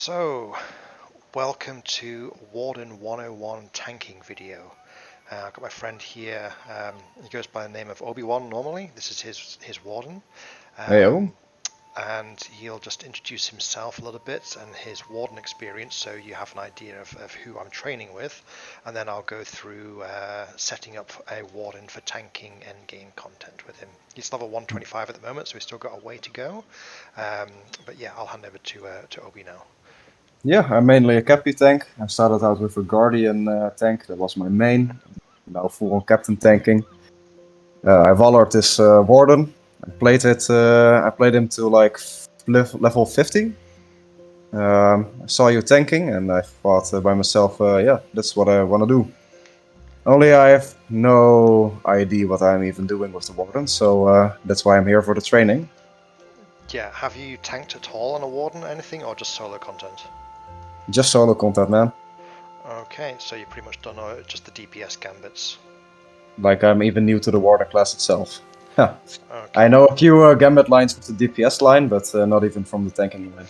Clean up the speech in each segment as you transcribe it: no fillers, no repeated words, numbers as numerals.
So, welcome to Warden 101 tanking video. I've got my friend here, he goes by the name of Obi-Wan normally, this is his Warden. Heyo. And he'll just introduce himself a little bit and his Warden experience so you have an idea of who I'm training with, and then I'll go through setting up a Warden for tanking endgame content with him. He's level 125 at the moment, so he's still got a way to go, but yeah, I'll hand over to Obi now. Yeah, I'm mainly a Cappy tank. I started out with a Guardian tank, that was my main. Now full on Captain tanking. I Valored this Warden. I played him to like level 50. I saw you tanking and I thought by myself, yeah, that's what I want to do. Only I have no idea what I'm even doing with the Warden, so that's why I'm here for the training. Yeah, have you tanked at all on a Warden or anything, or just solo content? Just solo content, man. Okay, so you've pretty much done just the DPS gambits. Like I'm even new to the Warden class itself. Huh. Okay. I know a few gambit lines with the DPS line, but not even from the tanking line.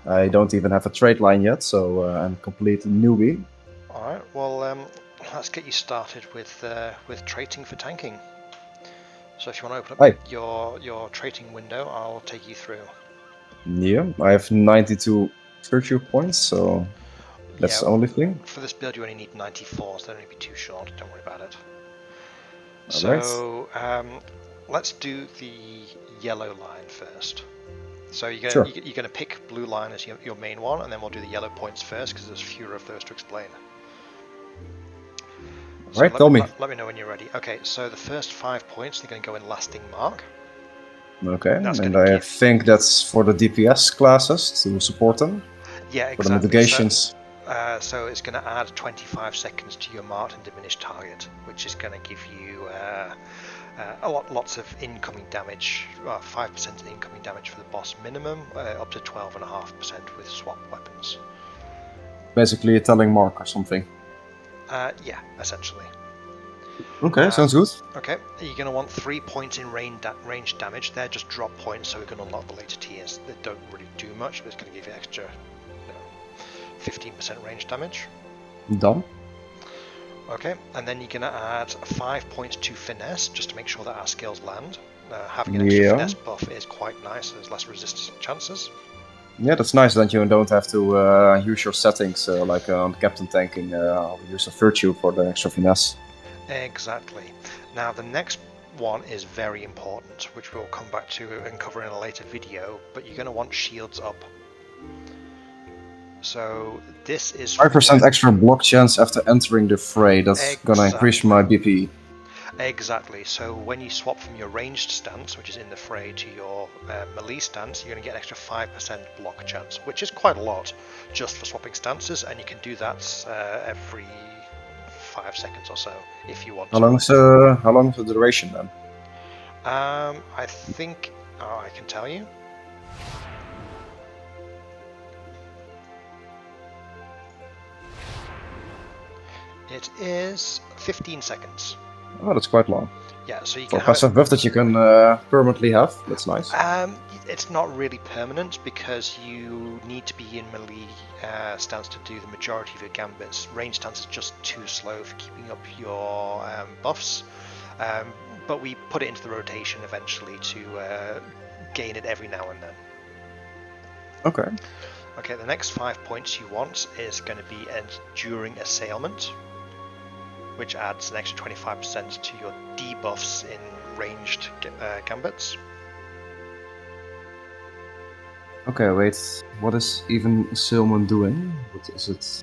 I don't even have a trade line yet, so I'm a complete newbie. Alright, well, let's get you started with trading for tanking. So if you want to open up your trading window, I'll take you through. Yeah, I have 92 virtue points, so that's the only thing. For this build you only need 94, so don't need to be too short, don't worry about it. Alright. So let's do the yellow line first. So you're going to pick blue line as your main one, and then we'll do the yellow points first because there's fewer of those to explain. So Alright, tell me. Let me know when you're ready. Okay, so the first 5 points, they're going to go in lasting mark. Okay, and I think that's for the DPS classes to support them. Yeah, exactly. For the mitigations. So it's going to add 25 seconds to your marked and diminished target, which is going to give you lots of incoming damage, 5% in incoming damage for the boss minimum, up to 12.5% with swap weapons. Basically a telling mark or something. Yeah, essentially. Okay, sounds good. Okay, you're going to want 3 points in range damage. They're just drop points, so we can unlock the later tiers. They don't really do much, but it's going to give you extra 15% range damage. Done. Okay, and then you're going to add 5 points to finesse, just to make sure that our skills land. Having an extra finesse buff is quite nice, there's less resistance chances. Yeah, that's nice that you don't have to use your settings like on Captain tanking. I'll use a virtue for the extra finesse. Exactly. Now the next one is very important, which we'll come back to and cover in a later video, but you're going to want shields up. So this is 5% extra block chance after entering the fray. That's gonna increase my BP. Exactly. So when you swap from your ranged stance, which is in the fray, to your melee stance, you're going to get an extra 5% block chance, which is quite a lot just for swapping stances, and you can do that every 5 seconds or so if you want to. How long is the duration then? I think I can tell you. It is 15 seconds. Oh, that's quite long. Yeah, so you can have passive buff that you can permanently have. That's nice. It's not really permanent because you need to be in melee stance to do the majority of your gambits. Range stance is just too slow for keeping up your buffs, but we put it into the rotation eventually to gain it every now and then. Okay. Okay, the next 5 points you want is going to be Enduring Assailment, which adds an extra 25% to your debuffs in ranged gambits. Okay, wait. What is even Assailment doing? What is it?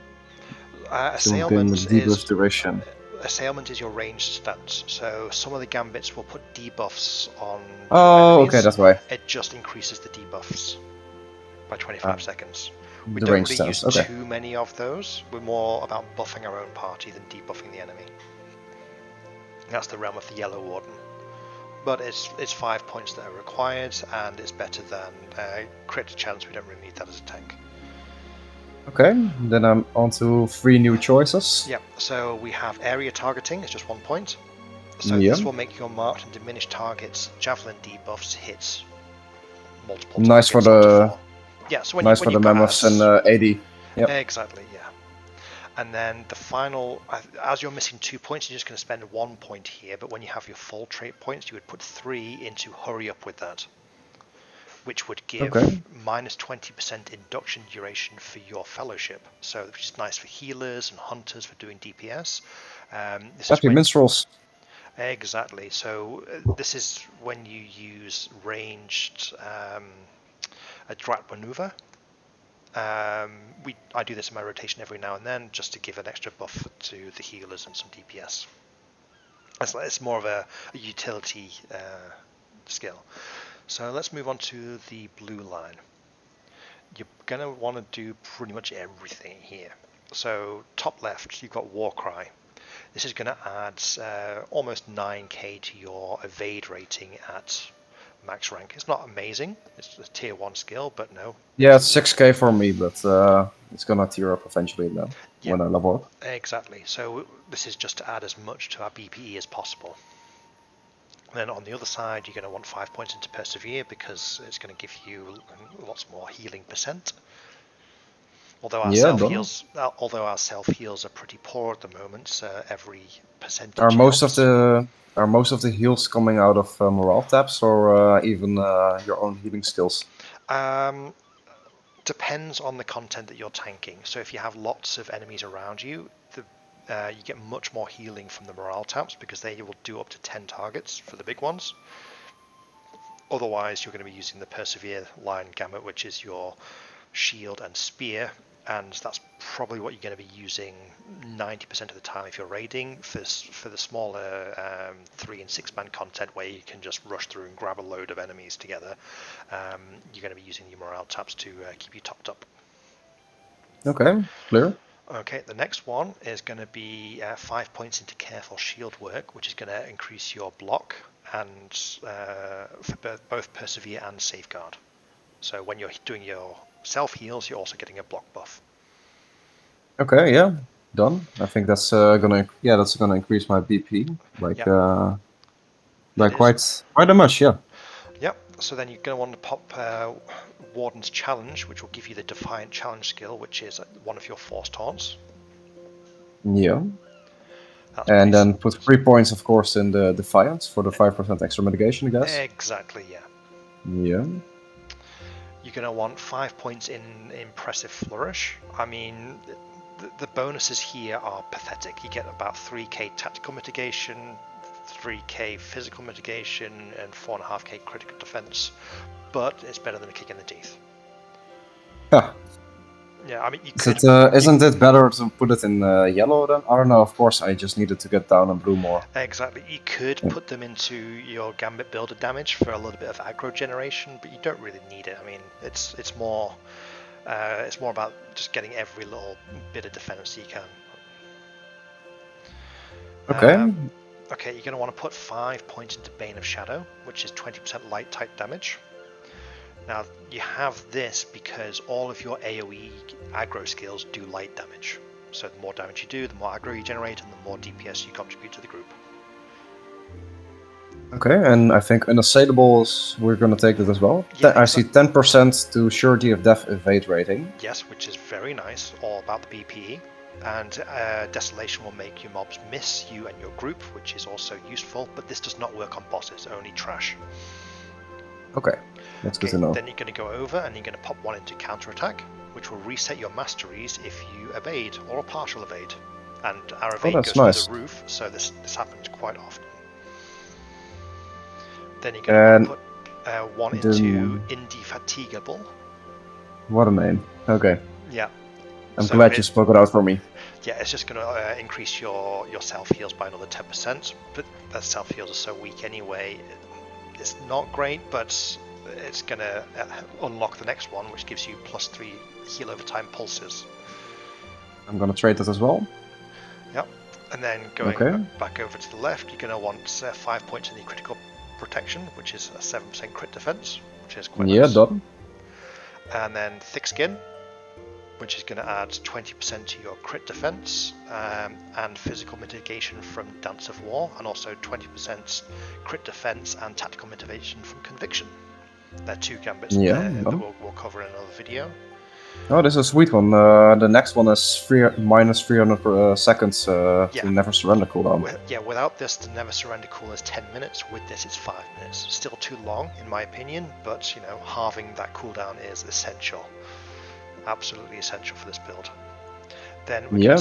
Assailment is duration. Assailment is your ranged stance, so some of the gambits will put debuffs on enemies. Okay, that's why. It just increases the debuffs by 25 seconds. We don't really use too many of those. We're more about buffing our own party than debuffing the enemy. That's the realm of the Yellow Warden. But it's 5 points that are required, and it's better than crit chance. We don't really need that as a tank. Okay, then I'm on to 3 new choices. Yep, so we have area targeting, it's just 1 point. So this will make your marked and diminished targets javelin debuffs hit multiple targets. Nice for the Yeah, so when Nice when for the you've got mammoths and ads, 80. Yep. exactly, yeah. And then the final, as you're missing 2 points, you're just going to spend 1 point here. But when you have your full trait points, you would put 3 into hurry up with that, which would Okay. give minus 20% induction duration for your fellowship. So which is nice for healers and hunters for doing DPS. This is Happy when minstrels. exactly. So this is when you use ranged a drat maneuver. I do this in my rotation every now and then just to give an extra buff to the healers and some DPS. It's more of a utility skill. So let's move on to the blue line. You're going to want to do pretty much everything here. So top left, you've got Warcry. This is going to add almost 9k to your evade rating at max rank. It's not amazing. It's a tier 1 skill, but no. Yeah, it's 6k for me, but it's gonna tear up eventually though Yeah, when I level up. exactly. So this is just to add as much to our BPE as possible. Then on the other side, you're going to want 5 points into Persevere because it's going to give you lots more healing percent. Although our Yeah, self done. heals, are pretty poor at the moment, so every Are percentage most of helps. the are most of the heals coming out of morale taps or even your own healing skills? Um, Depends on the content that you're tanking. So if you have lots of enemies around you, you get much more healing from the morale taps because they will do up to 10 targets for the big ones. Otherwise, you're going to be using the Persevere line gamut, which is your shield and spear, and that's probably what you're going to be using 90% of the time if you're raiding. For the smaller 3 and 6 man content where you can just rush through and grab a load of enemies together, you're going to be using your morale taps to keep you topped up. Okay, clear. Okay, the next one is going to be 5 points into careful shield work, which is going to increase your block and for both persevere and safeguard. So when you're doing your self heals, you're also getting a block buff. Okay, yeah, done. I think that's gonna increase my BP like Yeah, by it is. quite a much, yeah. Yep. So then you're going to want to pop Warden's Challenge, which will give you the Defiant Challenge skill, which is one of your forced taunts. Yeah. That's And pretty then put 3 points, of course, in the Defiance for the 5% extra mitigation, I guess. exactly, yeah. Yeah. You're going to want 5 points in Impressive Flourish. I mean, the bonuses here are pathetic. You get about 3k tactical mitigation, 3k physical mitigation, and 4.5k critical defense. But it's better than a kick in the teeth. Huh. Yeah, I mean, Isn't it better to put it in yellow then? I don't know, of course, I just needed to get down in blue more. exactly. You could Yeah. put them into your Gambit builder damage for a little bit of aggro generation, but you don't really need it. I mean, it's more about just getting every little bit of defense you can. Okay. Okay, you're going to want to put 5 points into Bane of Shadow, which is 20% light type damage. Now, you have this because all of your AoE aggro skills do light damage. So the more damage you do, the more aggro you generate, and the more DPS you contribute to the group. Okay, and I think Unassailable we're gonna take that as well. Yeah, I see 10% to Surety of Death evade rating. yes, which is very nice, all about the BPE. And Desolation will make your mobs miss you and your group, which is also useful, but this does not work on bosses, only trash. Okay, that's good Okay, to know. then you're going to go over and you're going to pop one into counterattack, which will reset your masteries if you evade or a partial evade. And our Oh, evade that's goes through the nice. roof, so this happens quite often. Then you're going to want to And put one into then, Indefatigable. what a name. Okay, Yeah. I'm So glad you spoke it out for me. it's just going to increase your self heals by another 10%. But that self heals are so weak anyway. It's not great, but it's going to unlock the next one, which gives you +3 heal over time pulses. I'm gonna trade that as well. Yep. And then going Okay. back over to the left, you're going to want 5 points in the critical protection, which is a 7% crit defense, which is quite Yeah, nice. done. And then thick skin, which is going to add 20% to your crit defense and physical mitigation from Dance of War, and also 20% crit defense and tactical mitigation from Conviction. They're 2 gambits Yeah. that No. we'll cover in another video. Oh, this is a sweet one. The next one is minus 300 seconds to Yeah. never surrender cooldown. Yeah, without this, the never surrender cool is 10 minutes. With this, it's 5 minutes. Still too long, in my opinion, but halving that cooldown is essential. Absolutely essential for this build. Then we're Yeah,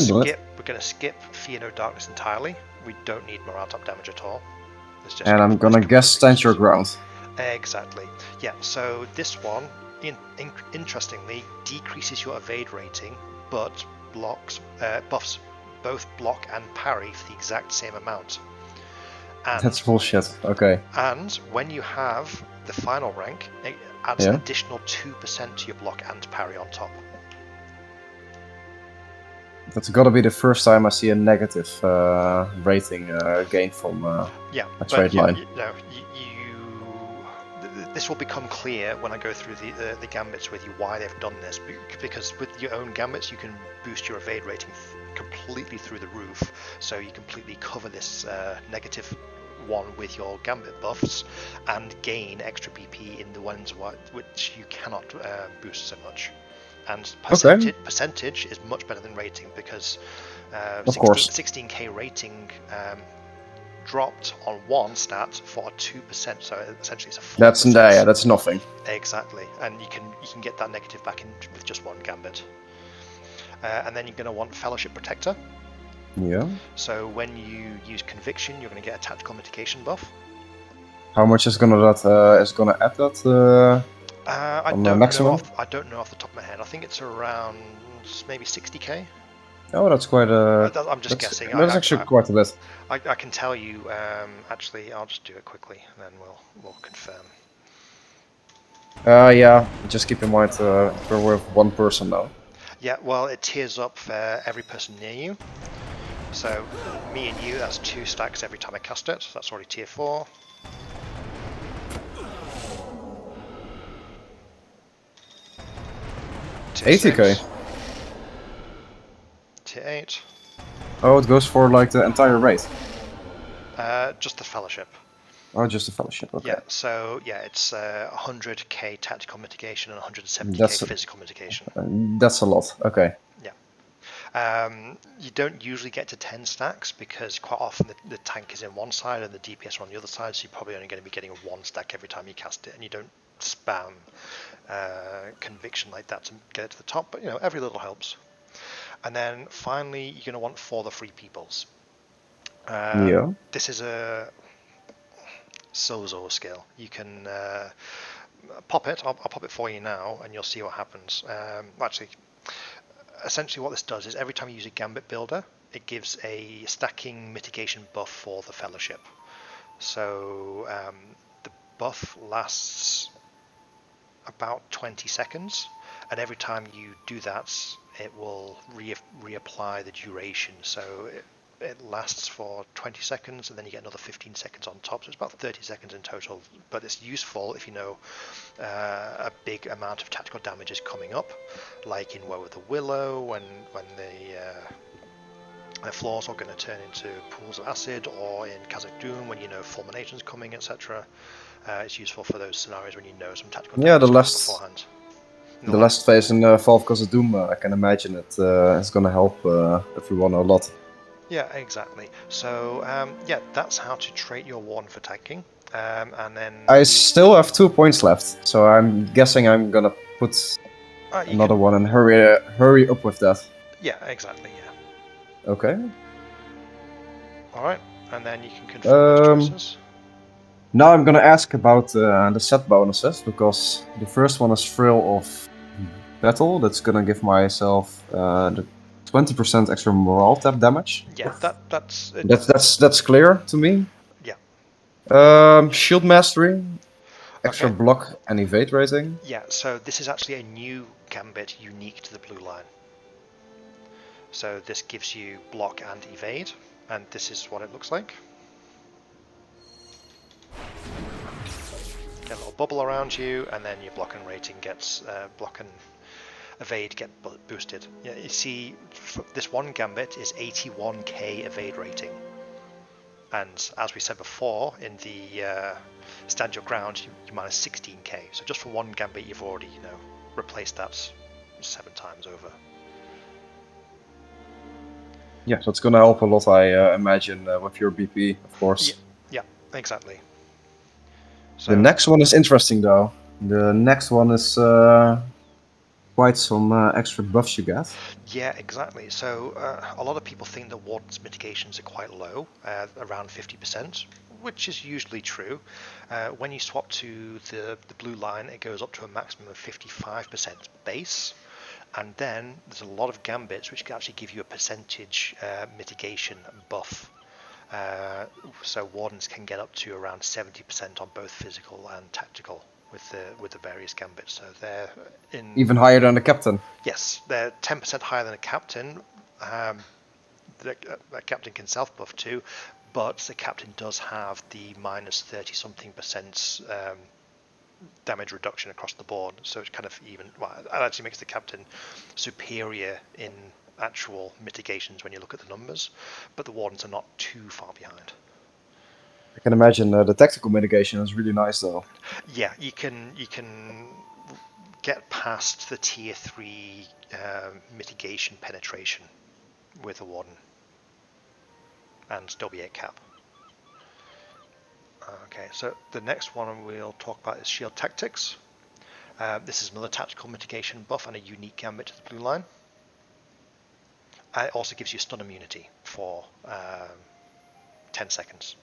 going to skip Fear No Darkness entirely. We don't need morale top damage at all. It's just and I'm gonna guess stand your ground. Exactly. Yeah. So this one, interestingly, decreases your evade rating, but buffs both block and parry for the exact same amount. And That's bullshit. Okay. and when you have the final rank, it adds an additional 2% to your block and parry on top. That's gotta be the first time I see a negative rating gain from a trade line. This will become clear when I go through the gambits with you why they've done this, because with your own gambits you can boost your evade rating completely through the roof, so you completely cover this negative one with your gambit buffs and gain extra BP in the ones which you cannot boost so much. And percentage is much better than rating, because 16k rating dropped on one stat for 2%, so essentially it's a 4%. That's nothing. Exactly, and you can get that negative back in with just one gambit. And then you're going to want Fellowship Protector. Yeah. So when you use Conviction, you're going to get a tactical mitigation buff. How much is gonna add that? I don't know off the top of my head. I think it's around maybe 60k. Oh, that's quite I'm just guessing. That's actually quite a bit. I can tell you. Actually, I'll just do it quickly, and then we'll confirm. Yeah. Just keep in mind we're with one person now. Yeah. Well, it tiers up for every person near you. So me and you, that's 2 stacks every time I cast it. So that's already tier 4. Tier 80k. 6. Tier 8. Oh, it goes for like the entire raid. Just the Fellowship. Oh, just the Fellowship. Okay. Yeah. So yeah, it's 100k tactical mitigation and 170k physical mitigation. That's a lot. Okay. Yeah. You don't usually get to 10 stacks because quite often the tank is in one side and the DPS are on the other side, so you're probably only going to be getting 1 stack every time you cast it, and you don't spam Conviction like that to get it to the top, but every little helps. And then finally, you're going to want For the Free Peoples. This is a Sozo skill. You can pop it. I'll pop it for you now, and you'll see what happens. Actually, essentially what this does is every time you use a Gambit Builder, it gives a stacking mitigation buff for the Fellowship. So the buff lasts about 20 seconds, and every time you do that, it will reapply the duration. So it lasts for 20 seconds, and then you get another 15 seconds on top, so it's about 30 seconds in total. But it's useful if you know a big amount of tactical damage is coming up, like in Woe of the Willow, when the floors are going to turn into pools of acid, or in Kazakh Doom when fulmination's coming, etc. It's useful for those scenarios when you know some tactical damage beforehand. The last phase in Fall of Kazakh Doom, I can imagine it's going to help everyone a lot. Yeah, exactly. So yeah, that's how to trait your Warden for tanking. And then I still have 2 points left, so I'm guessing I'm gonna put another one and hurry up with that. Yeah, exactly. Yeah. Okay. All right, and then you can confirm those choices. Now I'm gonna ask about the set bonuses, because the first one is Thrill of Battle. That's gonna give myself the 20% extra morale tap damage. Yeah, that's clear to me. Yeah. Shield Mastery, extra block and evade rating. Yeah, so this is actually a new gambit unique to the blue line. So this gives you block and evade, and this is what it looks like. Get a little bubble around you, and then your block and rating gets block and evade get boosted. Yeah, you see, this one gambit is 81k evade rating, and as we said before in the Stand your ground, you minus 16k. So just for one gambit, you've already, replaced that 7 times over. Yeah, so it's gonna help a lot, I imagine, with your BP, of course. Yeah, exactly. So The next one is interesting, though. The next one is quite some extra buffs you get. yeah, exactly. So a lot of people think that Warden's mitigations are quite low, around 50%, which is usually true. When you swap to the blue line, it goes up to a maximum of 55% base. And then there's a lot of gambits which can actually give you a percentage mitigation buff. So Wardens can get up to around 70% on both physical and tactical with the various gambits. So they're in Even higher than the captain. yes, they're 10% higher than a captain. The captain can self buff too, but the captain does have the minus 30 something percent damage reduction across the board. So it's kind of even. Well, it actually makes the captain superior in actual mitigations when you look at the numbers, but the wardens are not too far behind. I can imagine the tactical mitigation is really nice, though. Yeah, you can get past the tier 3 mitigation penetration with a warden and still be at cap. Okay, so the next one we'll talk about is Shield Tactics. This is another tactical mitigation buff and a unique gambit to the blue line. It also gives you stun immunity for 10 seconds.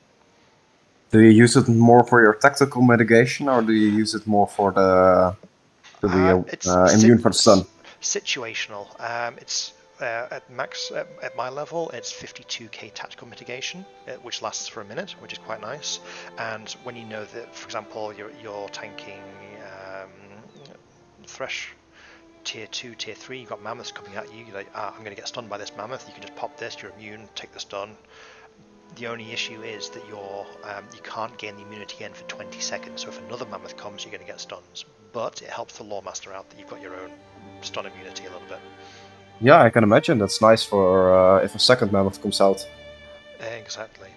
Do you use it more for your tactical mitigation, or do you use it more for the to be It's immune for the stun? situational. It's at max at my level, it's 52k tactical mitigation, which lasts for a minute, which is quite nice. And when you know that, for example, you're tanking Thresh tier 2, tier 3, you've got mammoths coming at you, you're like, I'm going to get stunned by this mammoth, you can just pop this, you're immune, take the stun. The only issue is that you can't gain the immunity again for 20 seconds, so if another mammoth comes, you're going to get stuns. But it helps the Lawmaster out that you've got your own stun immunity a little bit. Yeah, I can imagine. That's nice for if a second mammoth comes out. Exactly.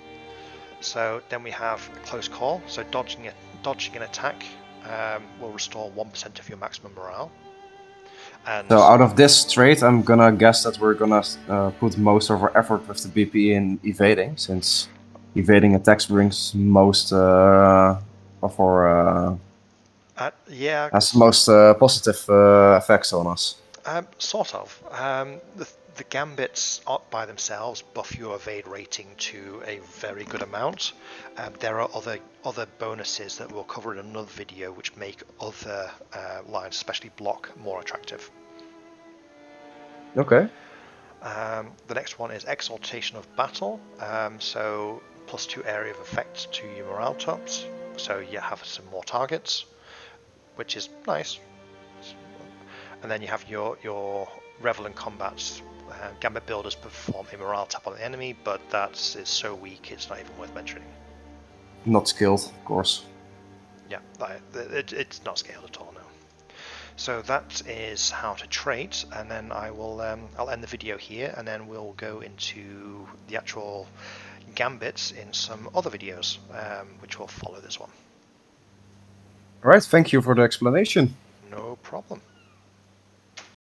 So then we have close call. So dodging an attack will restore 1% of your maximum morale. And So out of this trait, I'm gonna guess that we're gonna put most of our effort with the BP in evading, since evading attacks brings most of our yeah, has most positive effects on us. sort of. The gambits by themselves buff your evade rating to a very good amount. There are other bonuses that we'll cover in another video which make other lines, especially block, more attractive. Okay. The next one is Exaltation of Battle. So +2 area of effect to your morale tops. So you have some more targets, which is nice. And then you have your Revel in Combat. Gambit builders perform a morale tap on the enemy, but that is so weak it's not even worth mentioning. Not skilled, of course. Yeah, it's not scaled at all, no. So that is how to trait, and then I'll end the video here, and then we'll go into the actual gambits in some other videos, which will follow this one. All right. Thank you for the explanation. No problem.